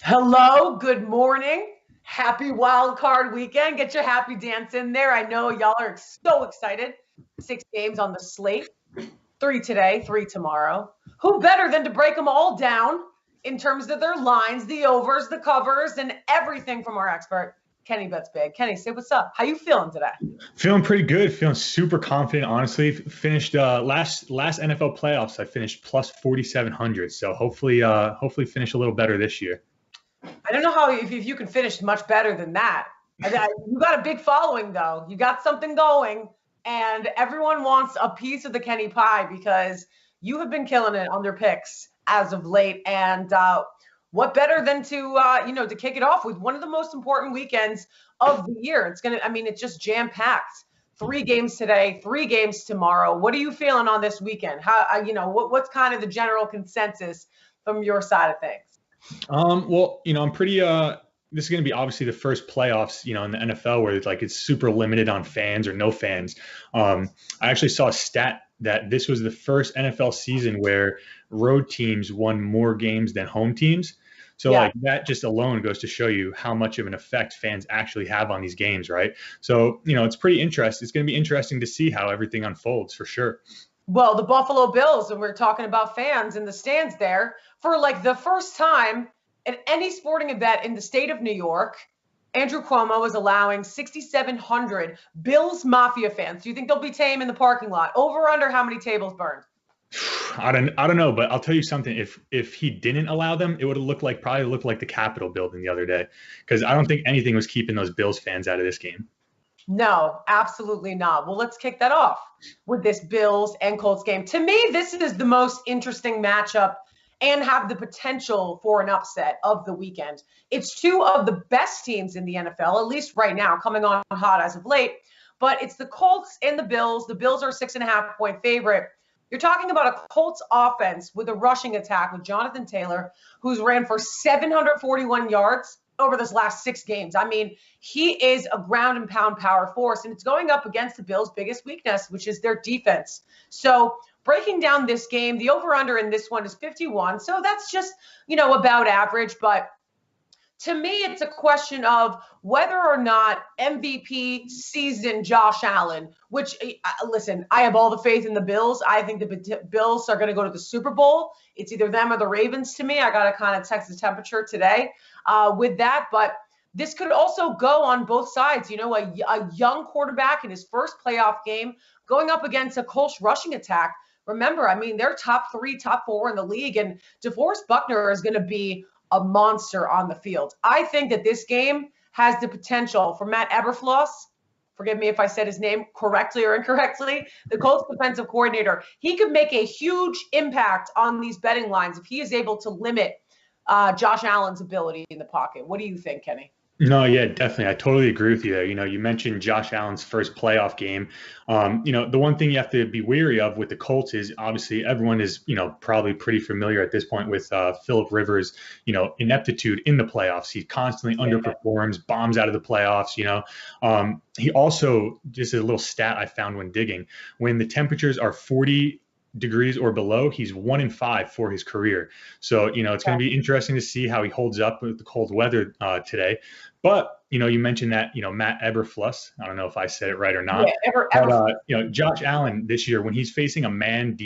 Hello, good morning. Happy wild card weekend. Get your happy dance in there. I know y'all are so excited. 6 games on the slate. 3 today, 3 tomorrow. Who better than to break them all down in terms of their lines, the overs, the covers, and everything from our expert, Kenny Bets Big. Kenny, say what's up. How you feeling today? Feeling pretty good. Feeling super confident. Honestly, finished last NFL playoffs. I finished plus 4,700. So hopefully finish a little better this year. I don't know how if you can finish much better than that. You got a big following though. You got something going, and everyone wants a piece of the Kenny pie because you have been killing it on their picks as of late. And what better than to kick it off with one of the most important weekends of the year? It's just jam packed. 3 games today, 3 games tomorrow. What are you feeling on this weekend? What's kind of the general consensus from your side of things? Well, I'm pretty. This is going to be obviously the first playoffs, in the NFL where it's super limited on fans or no fans. I actually saw a stat that this was the first NFL season where road teams won more games than home teams. So that just alone goes to show you how much of an effect fans actually have on these games, right? So, it's pretty interesting. It's going to be interesting to see how everything unfolds for sure. Well, the Buffalo Bills, and we're talking about fans in the stands there, for like the first time at any sporting event in the state of New York, Andrew Cuomo is allowing 6,700 Bills Mafia fans. Do you think they'll be tame in the parking lot? Over or under how many tables burned? I don't know, but I'll tell you something. If he didn't allow them, it would have probably looked like the Capitol building the other day, because I don't think anything was keeping those Bills fans out of this game. No, absolutely not. Well, let's kick that off with this Bills and Colts game. To me, this is the most interesting matchup and have the potential for an upset of the weekend. It's two of the best teams in the NFL, at least right now, coming on hot as of late. But it's the Colts and the Bills. The Bills are a 6.5-point favorite. You're talking about a Colts offense with a rushing attack with Jonathan Taylor, who's ran for 741 yards over this last 6 games. I mean, he is a ground and pound power force, and it's going up against the Bills' biggest weakness, which is their defense. So breaking down this game, the over-under in this one is 51. So that's just, about average. But to me, it's a question of whether or not MVP season Josh Allen, which, listen, I have all the faith in the Bills. I think the Bills are going to go to the Super Bowl. It's either them or the Ravens to me. I got to kind of text the temperature today with that. But this could also go on both sides. A young quarterback in his first playoff game going up against a Colts rushing attack. Remember, they're top 3, top 4 in the league, and DeForest Buckner is going to be a monster on the field. I think that this game has the potential for Matt Eberflus, forgive me if I said his name correctly or incorrectly, the Colts defensive coordinator. He could make a huge impact on these betting lines if he is able to limit Josh Allen's ability in the pocket. What do you think, Kenny? No, yeah, definitely. I totally agree with you there. You mentioned Josh Allen's first playoff game. The one thing you have to be wary of with the Colts is obviously everyone is, probably pretty familiar at this point with Phillip Rivers, ineptitude in the playoffs. He constantly underperforms, bombs out of the playoffs, He also, just a little stat I found when digging, when the temperatures are 40 degrees or below, he's 1-5 for his career. So, it's going to be interesting to see how he holds up with the cold weather today. But, you mentioned that, Matt Eberflus, I don't know if I said it right or not. Yeah, but, Josh Allen this year, when he's facing a man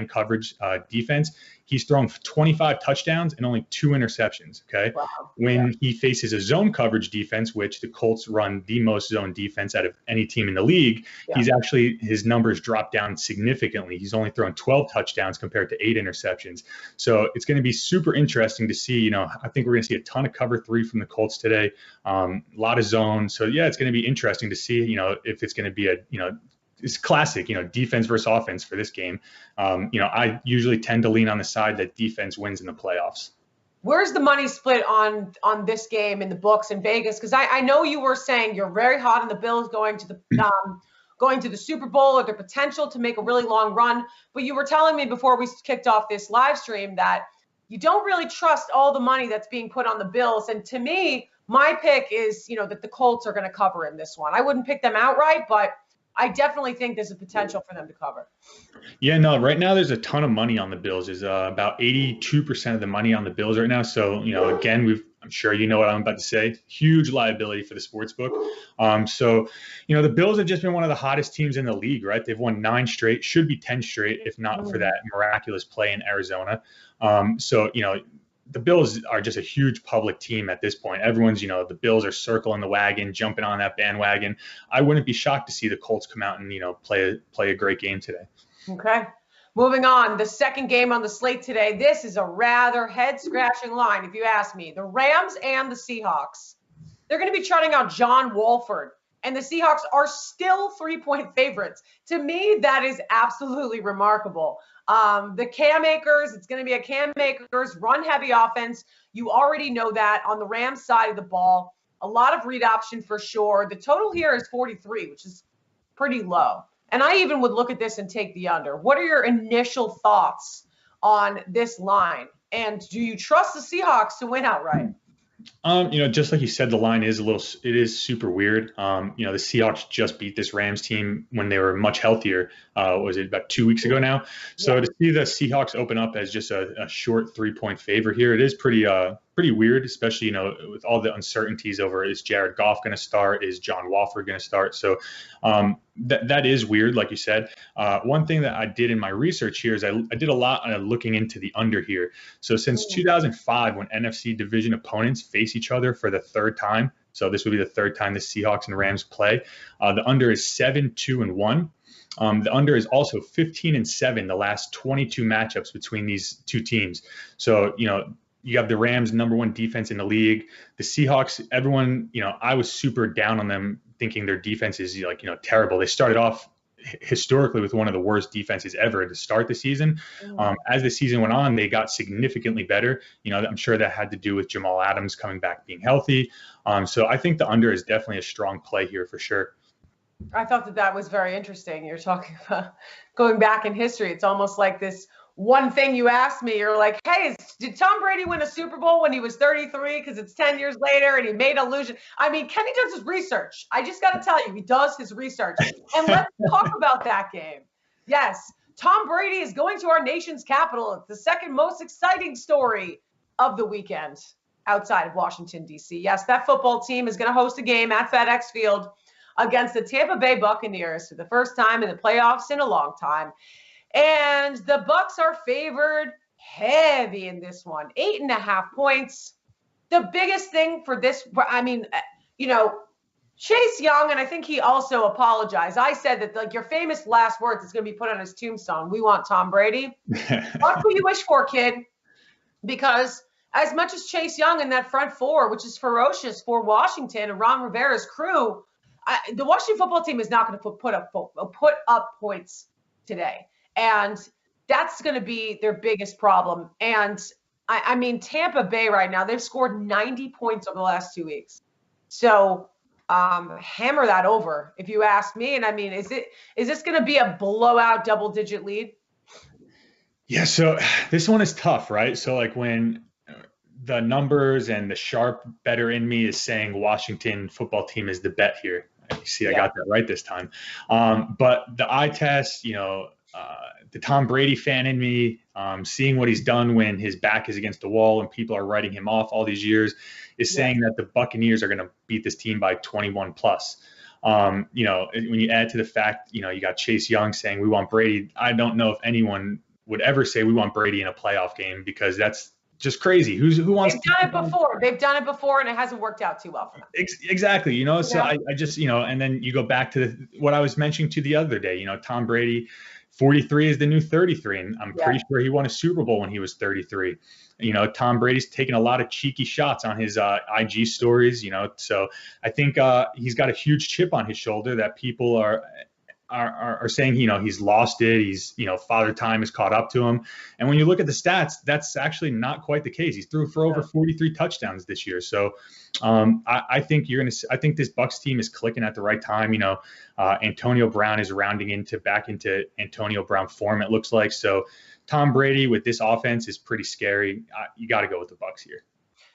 coverage defense, he's thrown 25 touchdowns and only 2 interceptions. Okay. Wow. When he faces a zone coverage defense, which the Colts run the most zone defense out of any team in the league, his numbers drop down significantly. He's only thrown 12 touchdowns compared to 8 interceptions. So it's going to be super interesting to see. I think we're going to see a ton of cover 3 from the Colts today. A lot of zone. So yeah, it's going to be interesting to see, if it's going to be it's classic, defense versus offense for this game. I usually tend to lean on the side that defense wins in the playoffs. Where's the money split on this game in the books in Vegas? Because I know you were saying you're very hot on the Bills going to the Super Bowl or their potential to make a really long run. But you were telling me before we kicked off this live stream that you don't really trust all the money that's being put on the Bills. And to me, my pick is, that the Colts are going to cover in this one. I wouldn't pick them outright, but I definitely think there's a potential for them to cover. Yeah, no, right now there's a ton of money on the Bills. There's about 82% of the money on the Bills right now. So, again, I'm sure you know what I'm about to say. Huge liability for the sports book. So, the Bills have just been one of the hottest teams in the league, right? They've won 9 straight, should be 10 straight, if not for that miraculous play in Arizona. So, the Bills are just a huge public team at this point. Everyone's, the Bills are circling the wagon, jumping on that bandwagon. I wouldn't be shocked to see the Colts come out and, play a great game today. Okay. Moving on, the second game on the slate today. This is a rather head-scratching line, if you ask me. The Rams and the Seahawks. They're going to be trotting out John Wolford, and the Seahawks are still 3-point favorites. To me, that is absolutely remarkable. The Cam Akers, it's going to be a Cam Akers run-heavy offense. You already know that on the Rams side of the ball. A lot of read option for sure. The total here is 43, which is pretty low. And I even would look at this and take the under. What are your initial thoughts on this line? And do you trust the Seahawks to win outright? Just like you said, the line is it is super weird. The Seahawks just beat this Rams team when they were much healthier. Was it about 2 weeks ago now? So to see the Seahawks open up as just a short 3-point favor here, it is pretty weird, especially, with all the uncertainties over, is Jared Goff going to start? Is John Wolford going to start? So that is weird, like you said. One thing that I did in my research here is I did a lot on looking into the under here. So since 2005, when NFC division opponents face each other for the third time, so this would be the third time the Seahawks and Rams play, the under is 7-2-1. The under is also 15-7 the last 22 matchups between these two teams. So, you have the Rams' #1 defense in the league. The Seahawks, everyone, I was super down on them, thinking their defense is terrible. They started off historically with one of the worst defenses ever to start the season. As the season went on, they got significantly better. I'm sure that had to do with Jamal Adams coming back, being healthy. So I think the under is definitely a strong play here for sure. I thought that was very interesting. You're talking about going back in history. It's almost like this one thing you asked me. You're like, hey, did Tom Brady win a Super Bowl when he was 33? Because it's 10 years later and he made an illusion. I mean, Kenny does his research. I just got to tell you, he does his research. And let's talk about that game. Yes, Tom Brady is going to our nation's capital. It's the second most exciting story of the weekend outside of Washington, D.C. Yes, that football team is going to host a game at FedEx Field against the Tampa Bay Buccaneers for the first time in the playoffs in a long time. And the Bucs are favored heavy in this one, 8.5 points. The biggest thing for this, Chase Young, and I think he also apologized. I said that your famous last words is going to be put on his tombstone. We want Tom Brady. Watch what you wish for, kid. Because as much as Chase Young in that front four, which is ferocious for Washington and Ron Rivera's crew, the Washington football team is not going to put up points today. And that's going to be their biggest problem. And Tampa Bay right now, they've scored 90 points over the last 2 weeks. So hammer that over, if you ask me. And is this going to be a blowout double-digit lead? Yeah, so this one is tough, right? So when the numbers and the sharp better in me is saying Washington football team is the bet here. You see, I got that right this time. But the eye test, the Tom Brady fan in me, seeing what he's done when his back is against the wall and people are writing him off all these years, is saying that the Buccaneers are going to beat this team by 21 plus. When you add to the fact, you got Chase Young saying we want Brady. I don't know if anyone would ever say we want Brady in a playoff game, because that's just crazy. Who wants? They've done it before. They've done it before, and it hasn't worked out too well for them. Exactly. So I just, and then you go back to what I was mentioning to the other day. Tom Brady, 43 is the new 33, and I'm pretty sure he won a Super Bowl when he was 33. Tom Brady's taking a lot of cheeky shots on his IG stories. So I think he's got a huge chip on his shoulder that people are saying, he's lost it. He's, father time has caught up to him. And when you look at the stats, that's actually not quite the case. He's threw for over 43 touchdowns this year. So I think I think this Bucs team is clicking at the right time. Antonio Brown is rounding back into Antonio Brown form, it looks like. So Tom Brady with this offense is pretty scary. You got to go with the Bucs here.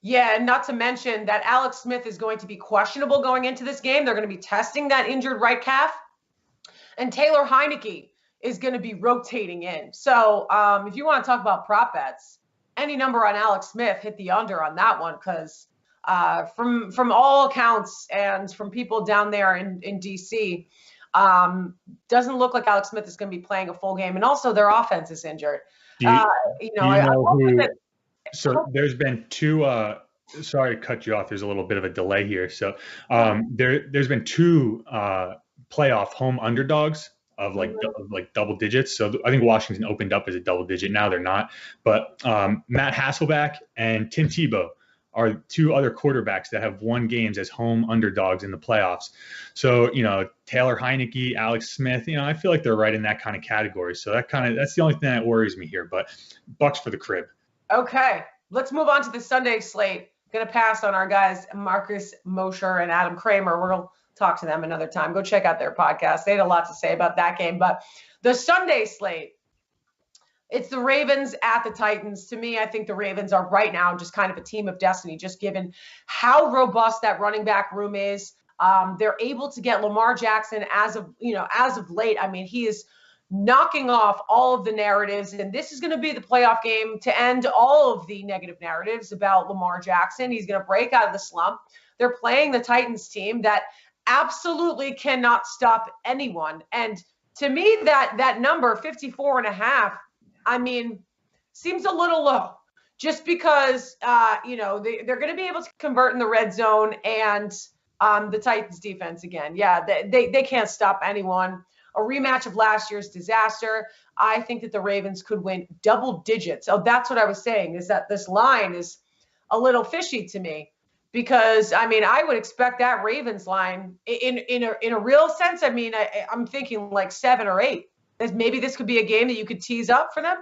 Yeah, and not to mention that Alex Smith is going to be questionable going into this game. They're going to be testing that injured right calf. And Taylor Heineke is going to be rotating in. So if you want to talk about prop bets, any number on Alex Smith, hit the under on that one, because from all accounts and from people down there in DC, doesn't look like Alex Smith is going to be playing a full game, and also their offense is injured. So there's been two. Sorry to cut you off. There's a little bit of a delay here. So there's been two playoff home underdogs of like double digits. So I think Washington opened up as a double digit. Now they're not. But Matt Hasselbeck and Tim Tebow are two other quarterbacks that have won games as home underdogs in the playoffs. So, Taylor Heineke, Alex Smith, I feel like they're right in that kind of category. So that's the only thing that worries me here, but Bucks for the crib. Okay. Let's move on to the Sunday slate. Going to pass on our guys, Marcus Mosher and Adam Kramer. We'll talk to them another time. Go check out their podcast. They had a lot to say about that game, but the Sunday slate, it's the Ravens at the Titans. To me, I think the Ravens are right now just kind of a team of destiny, just given how robust that running back room is. They're able to get Lamar Jackson as of late. I mean, he is knocking off all of the narratives, and this is going to be the playoff game to end all of the negative narratives about Lamar Jackson. He's going to break out of the slump. They're playing the Titans team that absolutely cannot stop anyone. And to me, that number 54.5, I mean, seems a little low, just because, they're going to be able to convert in the red zone, and the Titans defense again. Yeah, they can't stop anyone. A rematch of last year's disaster. I think that the Ravens could win double digits. So that's what I was saying, is that this line is a little fishy to me, because, I mean, I would expect that Ravens line in a real sense. I mean, I'm thinking like 7 or 8. Maybe this could be a game that you could tease up for them.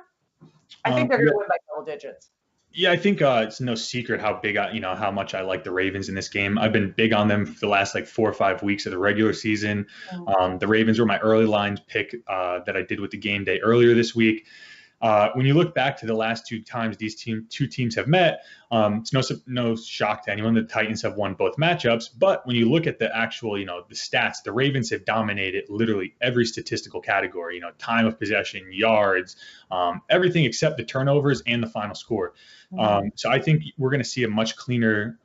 I think they're going to win by double digits. Yeah, I think it's no secret how big, how much I like the Ravens in this game. I've been big on them for the last 4 or 5 weeks of the regular season. The Ravens were my early line pick that I did with the game day earlier this week. When you look back to the last 2 times these two teams have met, it's no shock to anyone. The Titans have won both matchups. But when you look at the actual, the stats, the Ravens have dominated literally every statistical category, time of possession, yards, everything except the turnovers and the final score. So I think we're going to see a much cleaner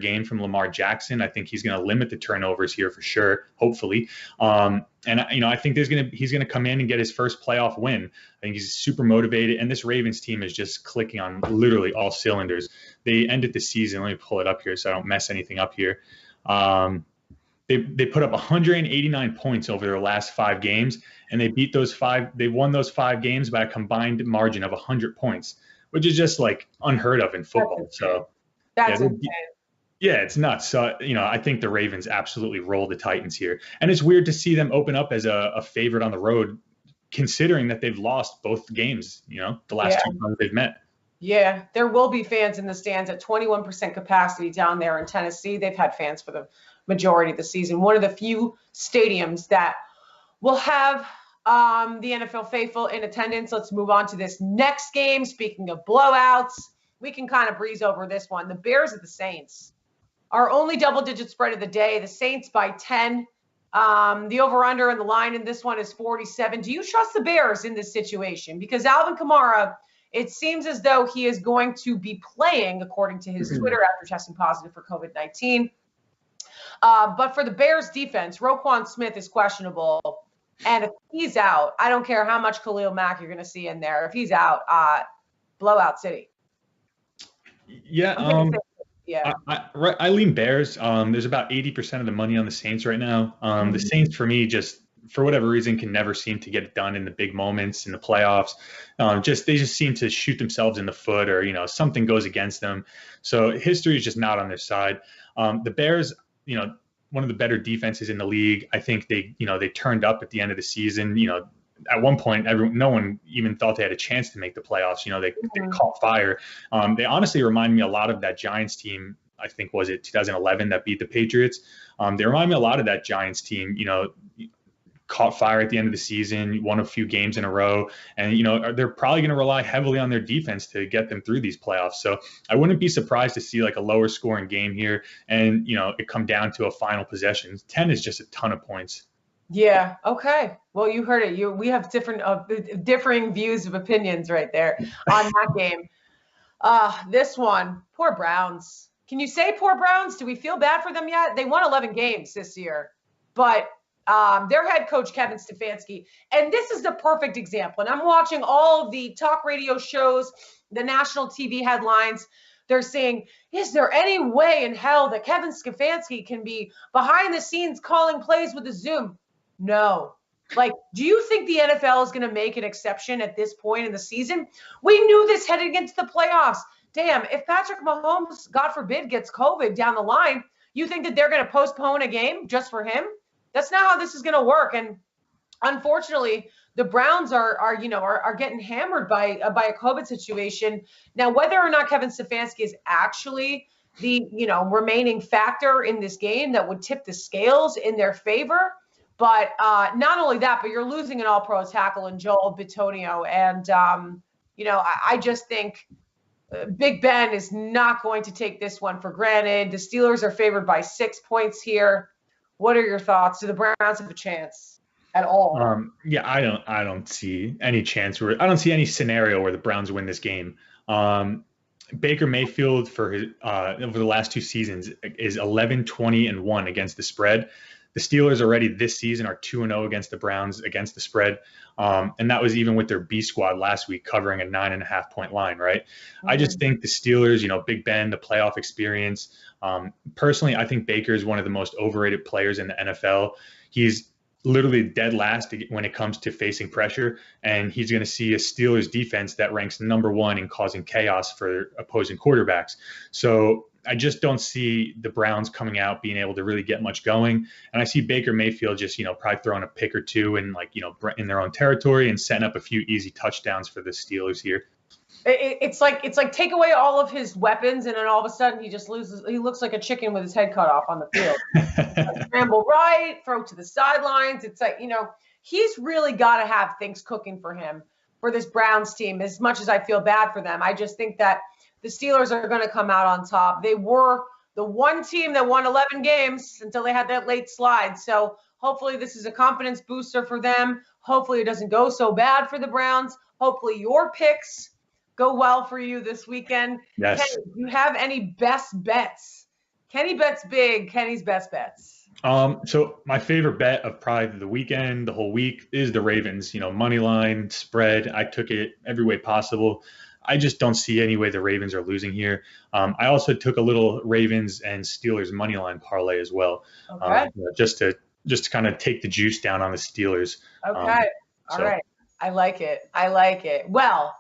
game from Lamar Jackson. I think he's going to limit the turnovers here for sure, hopefully. And I think he's going to come in and get his first playoff win. I think he's super motivated, and this Ravens team is just clicking on literally all cylinders. They ended the season. Let me pull it up here so I don't mess anything up here. They put up 189 points over their last 5 games, and they won those 5 games by a combined margin of 100 points, which is just unheard of in football. That's insane. Yeah, it's nuts. So, I think the Ravens absolutely roll the Titans here. And it's weird to see them open up as a favorite on the road, considering that they've lost both games, the last 2 times they've met. Yeah, there will be fans in the stands at 21% capacity down there in Tennessee. They've had fans for the majority of the season. One of the few stadiums that will have the NFL faithful in attendance. Let's move on to this next game. Speaking of blowouts, we can kind of breeze over this one. The Bears at the Saints. Our only double-digit spread of the day. The Saints by 10. The over-under and the line in this one is 47. Do you trust the Bears in this situation? Because Alvin Kamara, it seems as though he is going to be playing, according to his Twitter, after testing positive for COVID-19. But for the Bears defense, Roquan Smith is questionable. And if he's out, I don't care how much Khalil Mack you're going to see in there. If he's out, blowout city. Yeah. I lean Bears. There's about 80% of the money on the Saints right now. The Saints, for me, just for whatever reason, can never seem to get it done in the big moments in the playoffs. They just seem to shoot themselves in the foot, or something goes against them. So history is just not on their side. The Bears, one of the better defenses in the league. I think they turned up at the end of the season. At one point, no one even thought they had a chance to make the playoffs. They caught fire. They honestly remind me a lot of that Giants team. I think, was it 2011 that beat the Patriots? They remind me a lot of that Giants team. Caught fire at the end of the season, won a few games in a row, and they're probably going to rely heavily on their defense to get them through these playoffs. So I wouldn't be surprised to see a lower scoring game here, and it come down to a final possession. 10 is just a ton of points. Yeah. Okay. Well, you heard it. We have different views of opinions right there on that game. This one, poor Browns. Can you say poor Browns? Do we feel bad for them yet? They won 11 games this year, but their head coach, Kevin Stefanski, and this is the perfect example. And I'm watching all of the talk radio shows, the national TV headlines. They're saying, is there any way in hell that Kevin Stefanski can be behind the scenes calling plays with a Zoom? No. Like, do you think the NFL is going to make an exception at this point in the season? We knew this heading into the playoffs. Damn, if Patrick Mahomes, God forbid, gets COVID down the line, you think that they're going to postpone a game just for him? That's not how this is going to work. And unfortunately, the Browns are getting hammered by a COVID situation. Now, whether or not Kevin Stefanski is actually the remaining factor in this game that would tip the scales in their favor. But not only that, but you're losing an all-pro tackle in Joel Bitonio. And, I just think Big Ben is not going to take this one for granted. The Steelers are favored by 6 points here. What are your thoughts? Do the Browns have a chance at all? Yeah, I don't see any chance I don't see any scenario where the Browns win this game. Baker Mayfield for his over the last 2 seasons is 11-20-1 against the spread. The Steelers already this season are 2-0 against the Browns against the spread. And that was even with their B squad last week covering a 9.5-point line, right? Mm-hmm. I just think the Steelers, Big Ben, the playoff experience. Personally, I think Baker is one of the most overrated players in the NFL. He's literally dead last when it comes to facing pressure, and he's going to see a Steelers defense that ranks number 1 in causing chaos for opposing quarterbacks. So I just don't see the Browns coming out being able to really get much going. And I see Baker Mayfield just, probably throwing a pick or two and in their own territory and setting up a few easy touchdowns for the Steelers here. It's like take away all of his weapons and then all of a sudden he just loses. He looks like a chicken with his head cut off on the field. Scramble right, throw to the sidelines. It's like, he's really got to have things cooking for him for this Browns team. As much as I feel bad for them, I just think that the Steelers are going to come out on top. They were the one team that won 11 games until they had that late slide. So hopefully this is a confidence booster for them. Hopefully it doesn't go so bad for the Browns. Hopefully your picks go well for you this weekend. Yes. Kenny, do you have any best bets? Kenny bets big. Kenny's best bets. So my favorite bet of probably the weekend, the whole week, is the Ravens. Money line, spread. I took it every way possible. I just don't see any way the Ravens are losing here. I also took a little Ravens and Steelers money line parlay as well, okay. Just to kind of take the juice down on the Steelers. Okay. All right. I like it. Well,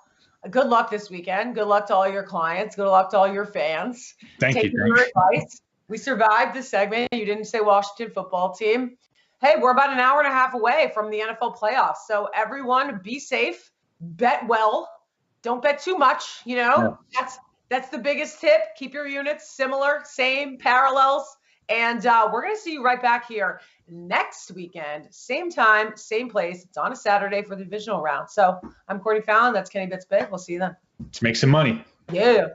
good luck this weekend. Good luck to all your clients. Good luck to all your fans. Thank you. Your advice. We survived this segment. You didn't say Washington football team. Hey, we're about an hour and a half away from the NFL playoffs. So everyone be safe, bet well. Don't bet too much, Yeah. That's the biggest tip. Keep your units similar, same, parallels. And we're going to see you right back here next weekend. Same time, same place. It's on a Saturday for the divisional round. So I'm Courtney Fallon. That's Kenny Bets Big. We'll see you then. Let's make some money. Yeah.